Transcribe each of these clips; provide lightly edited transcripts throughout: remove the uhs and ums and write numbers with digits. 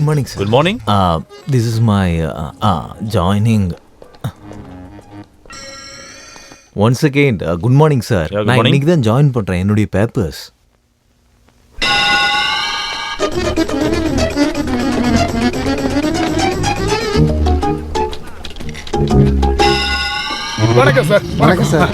morning, sir. Good morning. This is my joining. Once again, good morning, sir. Yeah, good நான் morning. இன்னைக்கு தான் join பண்றேன் என்னுடைய papers. வணக்கம் சார். வணக்கம் சார்.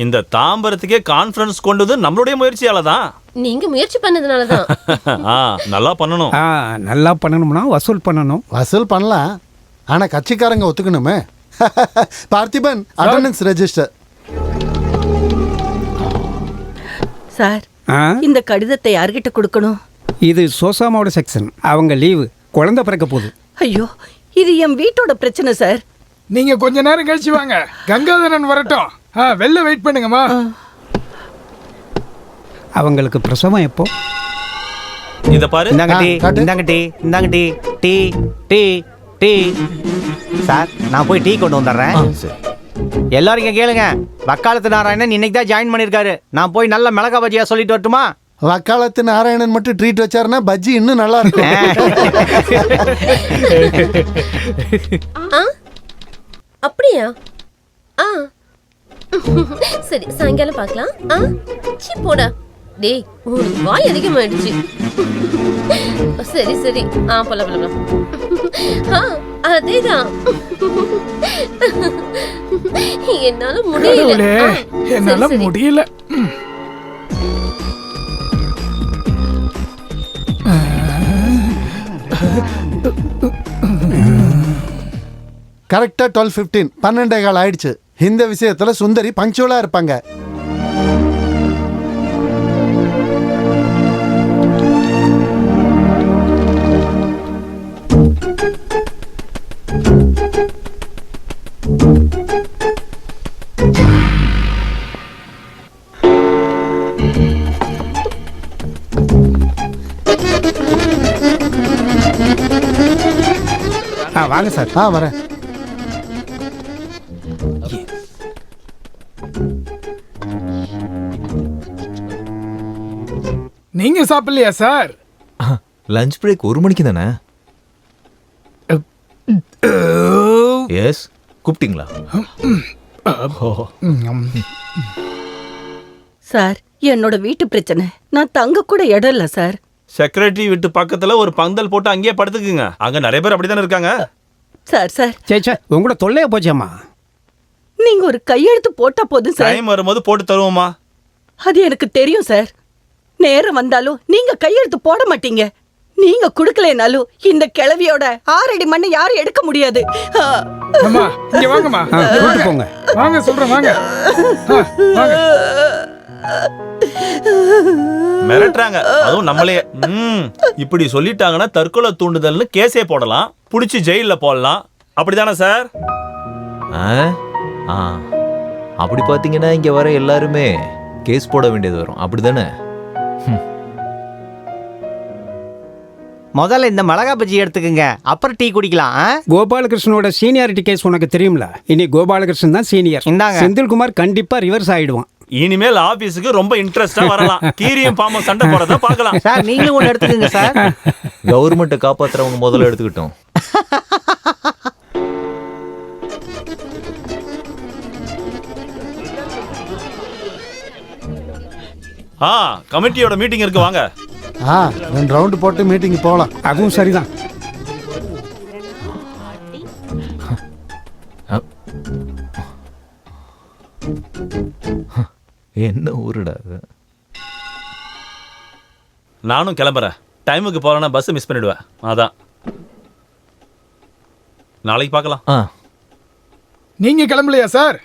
இந்த தாம்பரத்துக்கே கான்ஃபரன்ஸ் கொண்டது நம்மளுடைய முயற்சியால தான். நீங்க முயற்சி பண்ணதுனால தான். நல்லா பண்ணணும். நல்லா பண்ணணும்னா வசூல் பண்ணணும். வசூல் பண்ணலாம், ஆனா கட்சிக்காரங்க ஒத்துக்கணுமே. Parthiban, attendance register. சார், இந்த கடிதத்தை யார்கிட்ட கொடுக்கணும்? இது சோசாமாவோட செக்ஷன். அவங்க லீவு, குழந்தை பிறக்க போகுது. ஐயோ, இது என் வீட்டோட பிரச்சனை சார். நீங்க கொஞ்ச நேரம் கழிச்சு வாங்க, கங்காதரன் வரட்டும். வெளில வெயிட் பண்ணுங்கம்மா. அவங்களுக்கு பிரசவம் எப்போ? இத பாரு. இந்தாங்க டீ. சார், நான் போய் டீ கொண்டு வந்துடுறேன். எல்லாரும் இங்க கேளுங்க. வக்காலத்து நாராயணன் இன்னைக்கு தான் ஜாயின் பண்ணிருக்காரு. நான் போய் நல்ல மிளகா பஜ்ஜியா சொல்லிட்டு வரட்டுமா? வக்காலத்து நாராயணன் மட்டும் ட்ரீட் வச்சாருன்னா பஜ்ஜி இன்னும் நல்லா இருக்கும். அப்படியா? சரி, சாயங்காலம் பார்க்கலாம். சீ போடா. டேய், ஒரு வாய் அதிகமாயிடுச்சு. சரி. போலாம். அதேதான். என்னால முடியல. கரெக்டா 12:15, 12:15 ஆயிடுச்சு. இந்த விஷயத்துல சுந்தரி பங்க்சுவலா இருப்பாங்க. வாங்க சார். வரேன். நீங்க சாப்பிடலையா சார்? லஞ்ச் பிரேக் 1 மணிக்கு தானே? எஸ், கூப்பிட்டீங்களா? சார், என்னோட வீட்டு பிரச்சனை. நான் தங்க கூட இடம் இல்ல சார். செக்ரட்டரி வீட்டு பக்கத்துல ஒரு பந்தல் போட்டு அங்கேயே படுத்துக்குங்க. அங்க நிறைய பேர் அப்படித்தானே இருக்காங்க. சார். சேச்சா, உங்களோட தொல்லையா போச்சாமா? நீங்க ஒரு கையெழுத்து போட்டா போதும் சார். டைம் வரும்போது போட்டு தருவோமா? அது எனக்கு தெரியும் சார். நேரம் வந்தாலும் நீங்க கையெழுத்து போட மாட்டீங்க. நீங்க குடுக்கலைனாலும் இந்த கிழவியோட 6 அடி மண்ணை யாரும் எடுக்க முடியாது. அம்மா, இங்க வாங்கம்மா. கூட்டிட்டு போங்க. வாங்க சொல்றேன், வாங்க. மிரட்டுறாங்க, அதுவும் நம்மளே. இப்படி சொல்லிட்டாங்கன்னா தற்கொலை தூண்டுதல்னு கேஸே போடலாம், புடிச்சு ஜெயில போடலாம். அப்படிதானே சார்? அப்படி பாத்தீங்கன்னா இங்க வர எல்லாருமே கேஸ் போட வேண்டியது வரும். அப்படிதானே? முதல்ல இந்த மிளகா பஜ்ஜி எடுத்துக்கங்க, அப்புறம் டீ குடிக்கலாம். கோபாலகிருஷ்ணனோட சீனியாரிட்டி கேஸ் உனக்கு தெரியும்ல. இனி கோபாலகிருஷ்ணன் தான் சீனியர். செந்தில்குமார் கண்டிப்பா ரிவர்ஸ் ஆயிடுவான். இனிமேல் ஆபீஸுக்கு ரொம்ப இன்ட்ரெஸ்டா வரலாம். கீரியும் பாம்பும் சண்டை போறத பார்க்கலாம். சார், நீங்களும் ஒன்று எடுத்துக்கங்க சார். கவர்மெண்ட்டை காப்பாத்துறவங்க முதல்ல எடுத்துக்கிட்டோம். கமிட்டியோட மீட்டிங் இருக்கு, வாங்க. 2 ரவுண்ட் போட்டு மீட்டிங் போகலாம். அதுவும் சரிதான். என்ன ஊருடா? நானும் கிளம்புறேன். டைமுக்கு போறேன்னா பஸ் மிஸ் பண்ணிடுவேன். அதான் நாளைக்கு பார்க்கலாம். நீங்க கிளம்பலையா சார்?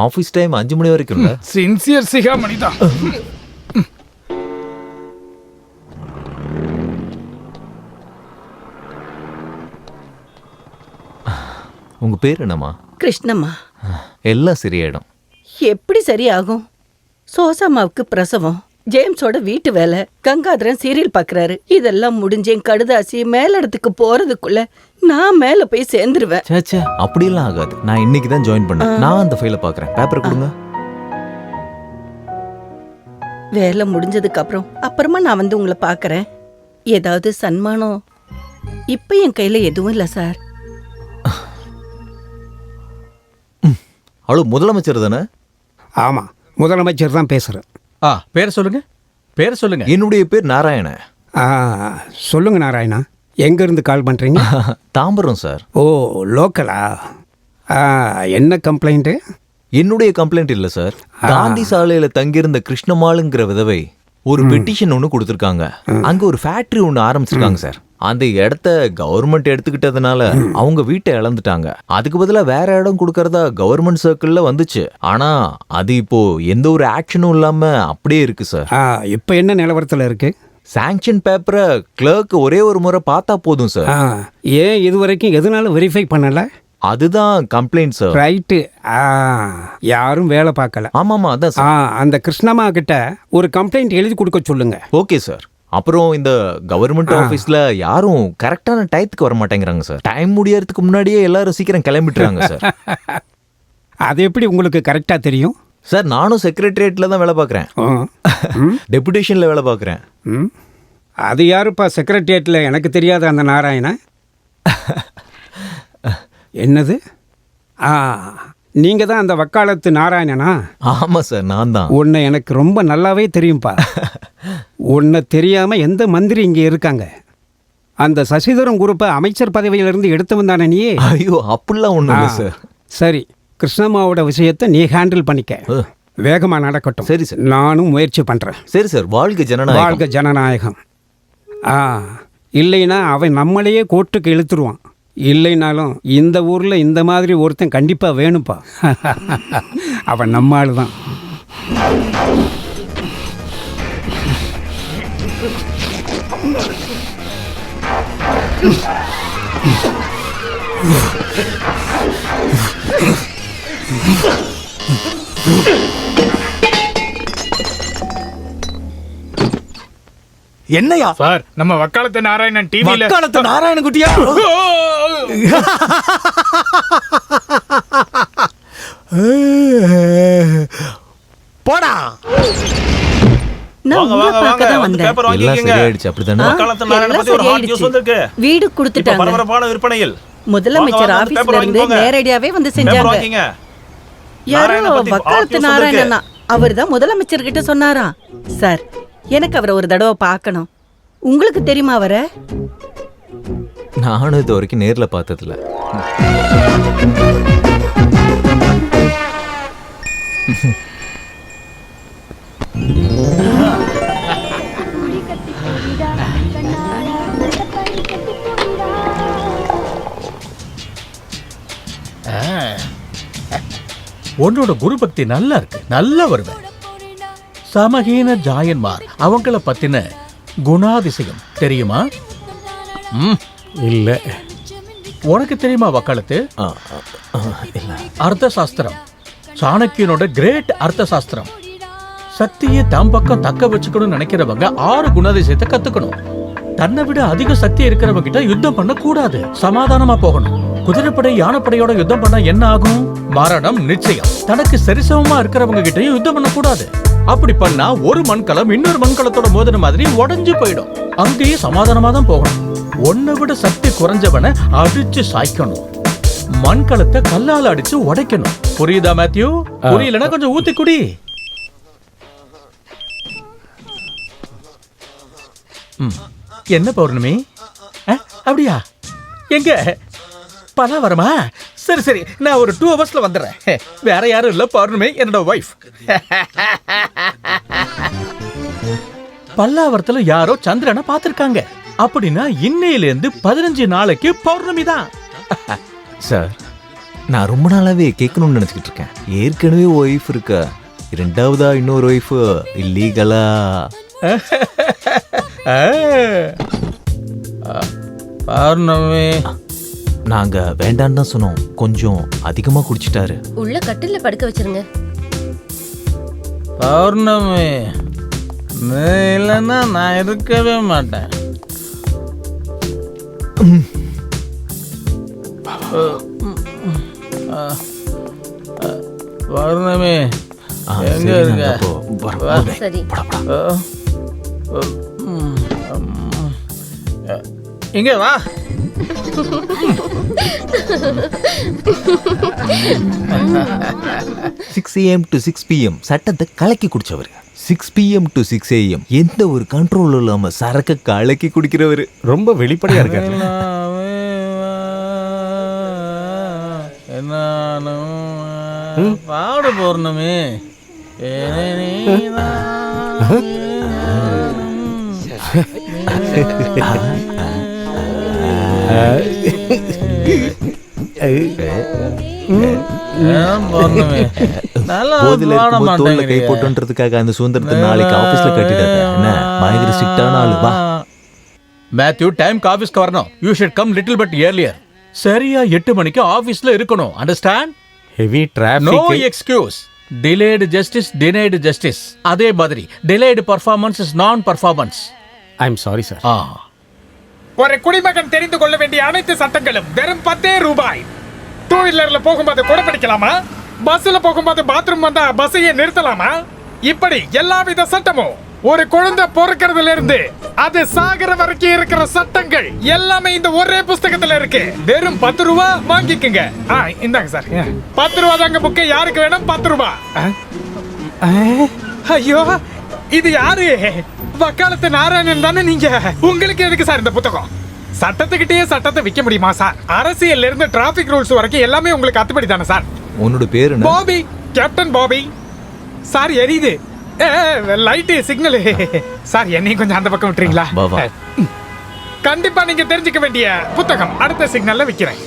ஆபீஸ் டைம் 5 மணி வரைக்கும். சின்சியர் சிகாமணி தான். உங்க பேர் என்னம்மா? கிருஷ்ணம்மா. எல்லாம் சரியாயிடும். எப்படி சரியாகும்? சோசாமாவுக்கு பிரசவம், ஜேம்ஸோட வீட்டு வேலை, கங்காதரன் சீரியல் பாக்குறாரு. இதெல்லாம் முடிஞ்சேன் கடுதாசி மேலிடத்துக்கு போறதுக்குள்ள நான் மேல போய் சேர்ந்துருவேன். சேச்சே அப்படிலாம் ஆகாது. நான் இன்னைக்கு தான் ஜாயின் பண்ணேன். நான் அந்த ஃபைலை பார்க்குறேன். பேப்பர் கொடுங்க. வேலை முடிஞ்சதுக்கு அப்புறமா நான் வந்து உங்களை பாக்குறேன். ஏதாவது சன்மானம் இப்ப என் கையில எதுவும் இல்ல சார். அவ்வளோ முதலமைச்சர் தானே? ஆமாம், முதலமைச்சர் தான் பேசுகிறேன். பேர் சொல்லுங்க. பேர் சொல்லுங்க. என்னுடைய பேர் நாராயண. சொல்லுங்க நாராயணா, எங்கேருந்து கால் பண்ணுறீங்க? தாம்பரம் சார். ஓ, லோக்கலா? என்ன கம்ப்ளைண்ட்டு? என்னுடைய கம்ப்ளைண்ட் இல்ல சார். காந்தி சாலையில தங்கியிருந்த கிருஷ்ணமாலுங்கிற விதவை ஒரு பெட்டிஷன் ஒன்று கொடுத்துருக்காங்க. அங்க ஒரு ஃபேக்டரி ஒன்று ஆரம்பிச்சிருக்காங்க சார். அந்த இடத்த கவர்மெண்ட் எடுத்துக்கிட்டதுனால அவங்க வீட்டை இழந்துட்டாங்க. அதுக்கு பதிலாக வேற இடம் கொடுக்கறதா கவர்மெண்ட் சர்க்கிள்ல வந்துச்சு. ஆனா அது இப்போ எந்த ஒரு ஆக்ஷனும் இல்லாம அப்படியே இருக்கு சார். இப்போ என்ன நிலவரத்தில் இருக்கு? சாங்ஷன் பேப்பரை கிளர்க் ஒரே ஒரு முறை பார்த்தா போதும் சார். ஏன் இது வரைக்கும் எதனால வெரிஃபை பண்ணல? அதுதான் கம்ப்ளைண்ட் சார். ரைட்டு. யாரும் வேலை பார்க்கல. ஆமாமா, அதான் சார். அந்த கிருஷ்ணம்மா கிட்ட ஒரு கம்ப்ளைண்ட் எழுதி கொடுக்க சொல்லுங்க. Okay sir. அப்புறம் இந்த கவர்மெண்ட் ஆஃபீஸ்ல யாரும் கரெக்டான டயத்துக்கு வர மாட்டேங்கிறாங்க சார். டைம் முடியறதுக்கு முன்னாடியே எல்லாரும் சீக்கிரம் கிளம்பிட்டுறாங்க சார். அது எப்படி உங்களுக்கு கரெக்டா தெரியும்? சார், நானும் செக்ரட்டரியேட்ல தான் வேலை பார்க்குறேன். டெபுடேஷன்ல வேலை பார்க்குறேன். அது யாருப்பா செக்ரட்டரியேட்ல? எனக்கு தெரியாத அந்த நாராயண. என்னது? நீங்க தான் அந்த வக்காலத்து நாராயணனா? ஆமா சார், நான் தான். உன்னை எனக்கு ரொம்ப நல்லாவே தெரியும்பா. உன்னை தெரியாம எந்த மந்திரி இங்க இருக்காங்க? அந்த சசிதரன் குரூப்பை அமைச்சர் பதவியிலிருந்து எடுத்தவன் தானே நீ? ஐயோ, அப்படிலாம் ஒண்ணும் இல்லை சார். சரி, கிருஷ்ணம்மாவோட விஷயத்தை நீ ஹேண்டில் பண்ணிக்க. வேகமா நடக்கட்டும். சரி சார், நானும் முயற்சி பண்றேன். சரி சார். வாழ்க ஜனநாயகம். வாழ்க ஜனநாயகம். இல்லைன்னா அவன் நம்மளையே கோர்ட்டுக்கு இழுத்துருவான். இல்லைனாலும் இந்த ஊரில் இந்த மாதிரி ஒருத்தன் கண்டிப்பாக வேணும்ப்பா. அவன் நம்ம ஆள் தான். என்னையா சார், நம்ம வக்காலத்து நாராயணன் டிவில வக்காலத்து நாராயண குட்டியா? போடா. நான் வாங்க உங்களை வாங்க பார்க்க வாங்க. தான் வந்து வந்தேன். பேப்பர் எல்லாம் வாங்கிக்கங்க. சரியாயிடுச்சு, அப்படித்தானே? வக்காலத்து நாராயண எல்லாம் பத்தி ஒரு ஹாட் நியூஸ் சரியாயிடுச்சு. வந்திருக்கு. வீடு இப்ப கொடுத்துட்டாங்க. பரபரப்பான விற்பனையில் முதலமைச்சர் வாங்க, ஆபீஸ்ல பேப்பர் இருந்து வாங்கிக்கோங்க. நேரடியாவே வந்து பேப்பர் செஞ்சாங்க. வாங்கிங்க. யாரோ நாராயண பத்தி வக்காலத்து hot news நாராயணனா அவர் தான் முதலமைச்சர் கிட்ட சொன்னாராம். சார், எனக்கு அவரை ஒரு தடவை பார்க்கணும். உங்களுக்கு தெரியுமா அவரை? நானும் இது வரைக்கும் நேர்ல பார்த்ததில்ல. உன்னோட குரு பக்தி நல்லா இருக்கு. நல்லா வருவேன். சமஹீன ஜாயன்மார் அவங்கள பத்தின குணாதிசயம் தெரியுமா? இல்லை. உனக்கு தெரியுமா வக்காலத்து? அர்த்த சாஸ்திரம், சாணக்கியனோட கிரேட் அர்த்த சாஸ்திரம். சக்தியை தம் பக்கம் தக்க வச்சுக்கணும்னு நினைக்கிறவங்க 6 குணாதிசயத்தை கத்துக்கணும். தன்னை விட அதிக சக்தி இருக்கிறவங்க கிட்ட யுத்தம் பண்ண கூடாது. சமாதானமா போகணும். குதிரைப்படை யானைப்படையோட யுத்தம் பண்ணா என்ன ஆகும்? மரணம் நிச்சயம். தனக்கு சரிசமமா இருக்கிறவங்க கிட்டயும் யுத்தம் பண்ண கூடாது. அப்படி பண்ணா ஒரு மண்கலம் இன்னொரு மண்கலத்தோட மோதின மாதிரி உடைஞ்சு போயிடும். அங்கேயும் சமாதானமா தான் போகணும். ஒன்னை விட சக்தி குறைஞ்சவனை அடிச்சு சாய்க்கணும். மண்கலத்தை கல்லால அடிச்சு உடைக்கணும். புரியுதா மேத்யூ? புரியலன்னா கொஞ்சம் ஊத்தி குடி. என்ன பௌர்ணமி? அப்படியா? எங்க பலாவரமா? சரி சரி, நான் ஒரு 2 hours வந்துடுறேன். வேற யாரும் இல்ல, பௌர்ணமி என்னோட வைஃப். பல்லாவரத்துல யாரோ சந்திரனை பார்த்திருக்காங்க. அப்படின்னா இன்னையிலேருந்து 15 நாளைக்கு பௌர்ணமி தான். சார், நான் ரொம்ப நாளாவே கேட்கணும்னு நினைச்சிட்டு இருக்கேன். ஏற்கனவே ஒய்ஃப் இருக்க, இரண்டாவதா இன்னொரு ஒய்ஃப் இல்லீகலா? பௌர்ணமி நாங்க வேண்டான்னு தான் சொன்னோம். கொஞ்சம் அதிகமா குடிச்சிட்டாரு. உள்ள கட்டில்ல படுக்க வச்சிருங்க. பௌர்ணமி நீ இல்லைன்னா நான் இருக்கவே மாட்டேன். வர்ணமே எங்க இருக்க? சரி இங்க வா. 6 AM to 6 PM சட்டத்தை கலக்கி குடிச்சவர். 6 PM to 6 AM எந்த ஒரு கண்ட்ரோலும் இல்லாம சரக்க கலக்கி குடிக்கிறவர். ரொம்ப வெளிப்படையா இருக்காரு. பாடு பௌர்ணமி. தோல்ல கை போட்டுன்றதுக்காக அந்த சுதந்திரத்தை நாளைக்கு ஆபீஸ்ல கட்டிடாத. என்ன பயங்கர ஸ்ட்ரிக்டான ஆளு. வா மேத்யூ, டைம்க்கு ஆபீஸ்க்கு வரணும். You should come little bit earlier. சரியா 8 மணிக்கு ஆபீஸ்ல இருக்கணும். Understand? Heavy no traffic. Excuse. Delayed justice, denied justice. அதே மாதிரி delayed performance is non performance. I am sorry sir. ஒரு குடிமகன் தெரிந்து கொள்ள வேண்டிய அனைத்து சட்டங்களும் வெறும் 10 ரூபாய். 2 வீலர்ல போகும்போது கூட படிக்கலாமா? பஸ்ல போகும்போது பாத்ரூம் வந்தா பஸ்ஸையே நிறுத்தலாமா? இப்படி எல்லாவித சட்டமும், ஒரு குழந்தை பொறுக்கிறதுல இருந்து அது சாகிற வரைக்கும் இருக்கிற சட்டங்கள் எல்லாமே இந்த ஒரே புஸ்தகத்துல இருக்கு. வெறும் 10 ரூபா வாங்கிக்குங்க. இந்தாங்க சார். 10 ரூபா தாங்க புக்கு. யாருக்கு வேணும்? 10 ரூபா. ஐயோ, இது யாரு? வக்காலத்து நாராயணன் தானே நீங்க? உங்களுக்கு எதுக்கு சார் இந்த புத்தகம்? சட்டத்துக்கிட்டே சட்டத்தை விற்க முடியுமா சார்? அரசியல்ல இருந்து டிராபிக் ரூல்ஸ் வரைக்கும் எல்லாமே உங்களுக்கு அத்துப்படி தானே சார்? உன்னோட பேரு என்ன? Bobby, captain Bobby. சார் எரியுது லைட்டு சிக்னல். சார் என்னையும் கொஞ்சம் அந்த பக்கம் விட்டுறீங்களா? வா வா. கண்டிப்பா நீங்க தெரிஞ்சுக்க வேண்டிய புத்தகம் அடுத்த சிக்னல்ல விக்கிறேன்.